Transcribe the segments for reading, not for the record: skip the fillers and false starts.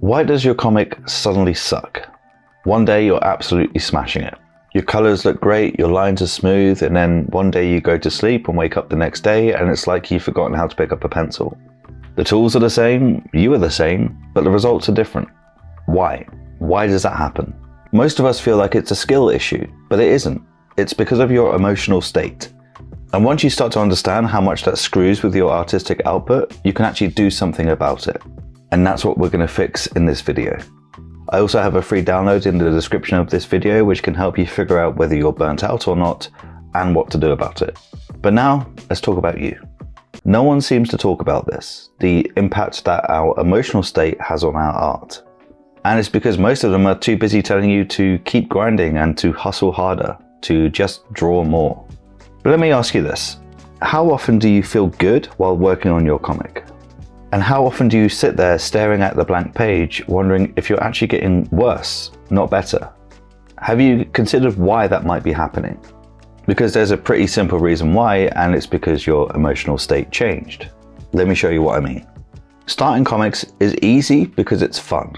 Why does your comic suddenly suck? One day you're absolutely smashing it. Your colors look great, your lines are smooth, and then one day you go to sleep and wake up the next day and it's like you've forgotten how to pick up a pencil. The tools are the same, you are the same, but the results are different. Why? Why does that happen? Most of us feel like it's a skill issue, but it isn't. It's because of your emotional state. And once you start to understand how much that screws with your artistic output, you can actually do something about it. And that's what we're going to fix in this video. I also have a free download in the description of this video which can help you figure out whether you're burnt out or not and what to do about it. But now, let's talk about you. No one seems to talk about this, the impact that our emotional state has on our art. And it's because most of them are too busy telling you to keep grinding and to hustle harder, to just draw more. But let me ask you this, how often do you feel good while working on your comic? And how often do you sit there staring at the blank page, wondering if you're actually getting worse, not better? Have you considered why that might be happening? Because there's a pretty simple reason why, and it's because your emotional state changed. Let me show you what I mean. Starting comics is easy because it's fun.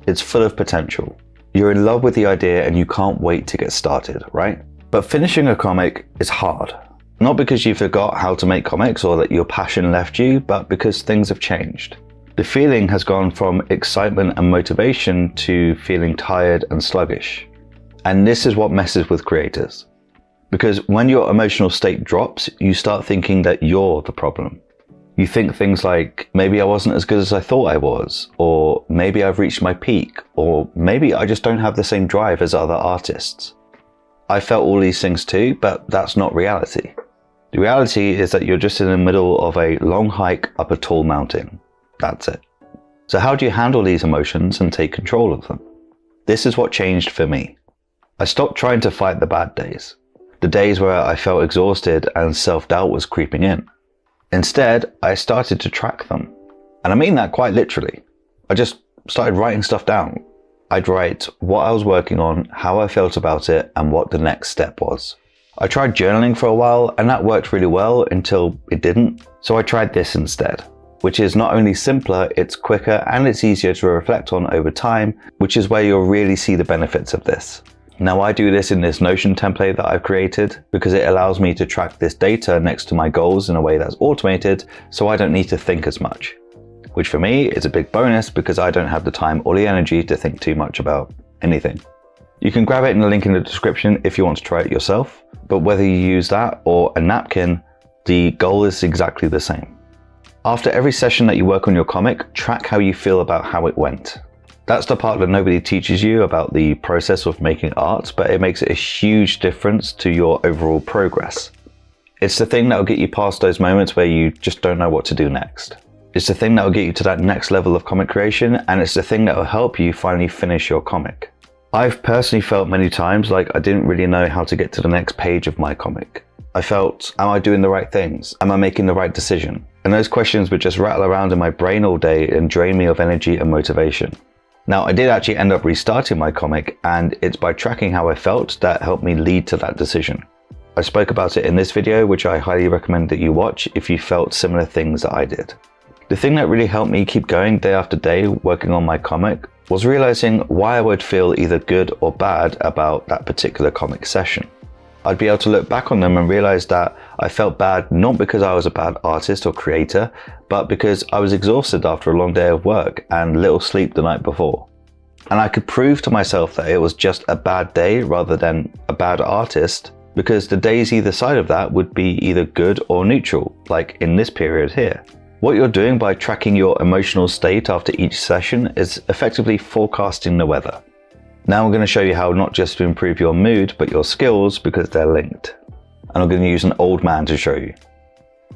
It's full of potential. You're in love with the idea and you can't wait to get started, right? But finishing a comic is hard. Not because you forgot how to make comics or that your passion left you, but because things have changed. The feeling has gone from excitement and motivation to feeling tired and sluggish. And this is what messes with creators. Because when your emotional state drops, you start thinking that you're the problem. You think things like, maybe I wasn't as good as I thought I was, or maybe I've reached my peak, or maybe I just don't have the same drive as other artists. I felt all these things too, but that's not reality. The reality is that you're just in the middle of a long hike up a tall mountain. That's it. So how do you handle these emotions and take control of them? This is what changed for me. I stopped trying to fight the bad days, the days where I felt exhausted and self-doubt was creeping in. Instead, I started to track them. And I mean that quite literally. I just started writing stuff down. I'd write what I was working on, how I felt about it, and what the next step was. I tried journaling for a while, and that worked really well until it didn't. So I tried this instead, which is not only simpler, it's quicker, and it's easier to reflect on over time, which is where you'll really see the benefits of this. Now I do this in this Notion template that I've created because it allows me to track this data next to my goals in a way that's automated, so I don't need to think as much. Which for me is a big bonus because I don't have the time or the energy to think too much about anything. You can grab it in the link in the description if you want to try it yourself, but whether you use that or a napkin, the goal is exactly the same. After every session that you work on your comic, track how you feel about how it went. That's the part that nobody teaches you about the process of making art, but it makes it a huge difference to your overall progress. It's the thing that will get you past those moments where you just don't know what to do next. It's the thing that will get you to that next level of comic creation, and it's the thing that will help you finally finish your comic. I've personally felt many times like I didn't really know how to get to the next page of my comic. I felt, am I doing the right things? Am I making the right decision? And those questions would just rattle around in my brain all day and drain me of energy and motivation. Now, I did actually end up restarting my comic, and it's by tracking how I felt that helped me lead to that decision. I spoke about it in this video, which I highly recommend that you watch if you felt similar things that I did. The thing that really helped me keep going day after day working on my comic was realizing why I would feel either good or bad about that particular comic session. I'd be able to look back on them and realize that I felt bad not because I was a bad artist or creator, but because I was exhausted after a long day of work and little sleep the night before. And I could prove to myself that it was just a bad day rather than a bad artist, because the days either side of that would be either good or neutral, like in this period here. What you're doing by tracking your emotional state after each session is effectively forecasting the weather. Now I'm going to show you how not just to improve your mood, but your skills, because they're linked. And I'm going to use an old man to show you.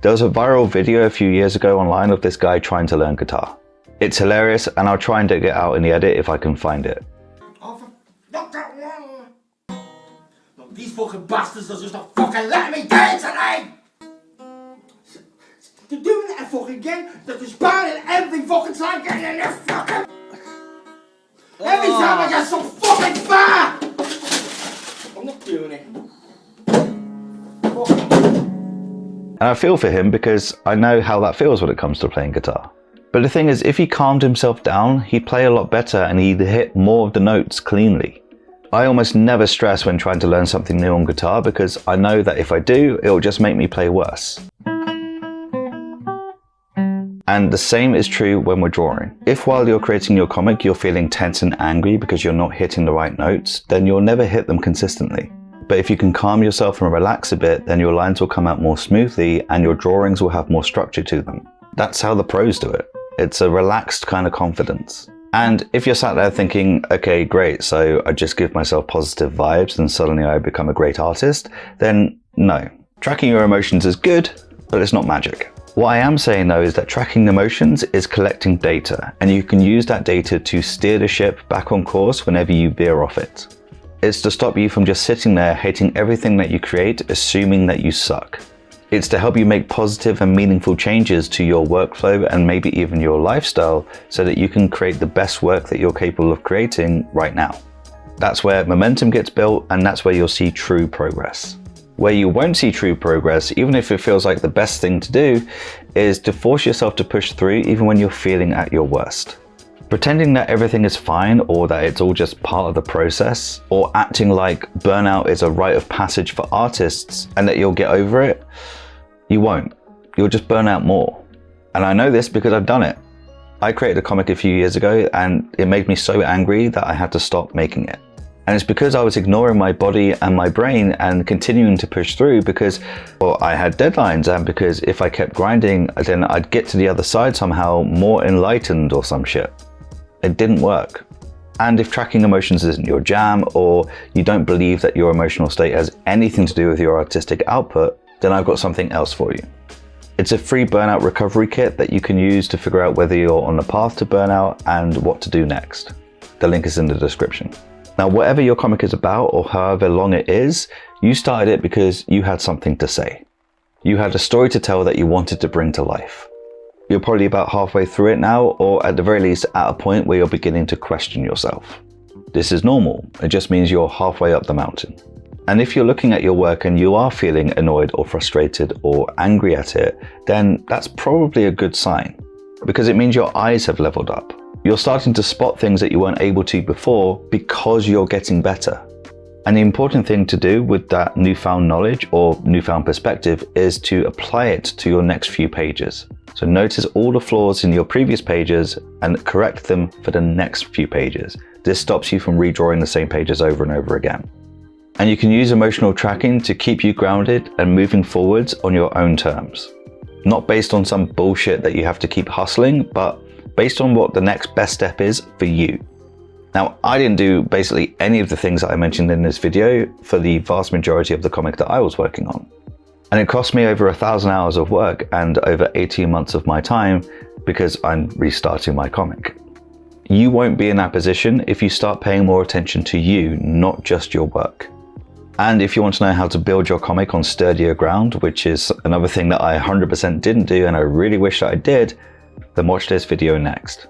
There was a viral video a few years ago online of this guy trying to learn guitar. It's hilarious, and I'll try and dig it out in the edit if I can find it. These fucking bastards are just not fucking letting me dance tonight! They're doing it fucking again. They're just banning every fucking time getting in there fucking... Every time I get so fucking fat! I'm not doing it. And I feel for him because I know how that feels when it comes to playing guitar. But the thing is, if he calmed himself down, he'd play a lot better and he'd hit more of the notes cleanly. I almost never stress when trying to learn something new on guitar because I know that if I do, it'll just make me play worse. And the same is true when we're drawing. If while you're creating your comic, you're feeling tense and angry because you're not hitting the right notes, then you'll never hit them consistently. But if you can calm yourself and relax a bit, then your lines will come out more smoothly and your drawings will have more structure to them. That's how the pros do it. It's a relaxed kind of confidence. And if you're sat there thinking, okay, great, so I just give myself positive vibes and suddenly I become a great artist, then no. Tracking your emotions is good, but it's not magic. What I am saying though is that tracking emotions is collecting data, and you can use that data to steer the ship back on course whenever you veer off it. It's to stop you from just sitting there hating everything that you create, assuming that you suck. It's to help you make positive and meaningful changes to your workflow and maybe even your lifestyle so that you can create the best work that you're capable of creating right now. That's where momentum gets built, and that's where you'll see true progress. Where you won't see true progress, even if it feels like the best thing to do, is to force yourself to push through even when you're feeling at your worst. Pretending that everything is fine or that it's all just part of the process, or acting like burnout is a rite of passage for artists and that you'll get over it, you won't. You'll just burn out more. And I know this because I've done it. I created a comic a few years ago and it made me so angry that I had to stop making it. And it's because I was ignoring my body and my brain and continuing to push through because, well, I had deadlines, and because if I kept grinding, then I'd get to the other side somehow more enlightened or some shit. It didn't work. And if tracking emotions isn't your jam, or you don't believe that your emotional state has anything to do with your artistic output, then I've got something else for you. It's a free burnout recovery kit that you can use to figure out whether you're on the path to burnout and what to do next. The link is in the description. Now, whatever your comic is about or however long it is, you started it because you had something to say. You had a story to tell that you wanted to bring to life. You're probably about halfway through it now, or at the very least at a point where you're beginning to question yourself. This is normal. It just means you're halfway up the mountain. And if you're looking at your work and you are feeling annoyed or frustrated or angry at it, then that's probably a good sign, because it means your eyes have leveled up. You're starting to spot things that you weren't able to before because you're getting better. And the important thing to do with that newfound knowledge or newfound perspective is to apply it to your next few pages. So notice all the flaws in your previous pages and correct them for the next few pages. This stops you from redrawing the same pages over and over again. And you can use emotional tracking to keep you grounded and moving forwards on your own terms. Not based on some bullshit that you have to keep hustling, but based on what the next best step is for you. Now, I didn't do basically any of the things that I mentioned in this video for the vast majority of the comic that I was working on. And it cost me over 1,000 hours of work and over 18 months of my time because I'm restarting my comic. You won't be in that position if you start paying more attention to you, not just your work. And if you want to know how to build your comic on sturdier ground, which is another thing that I 100% didn't do and I really wish that I did, then watch this video next.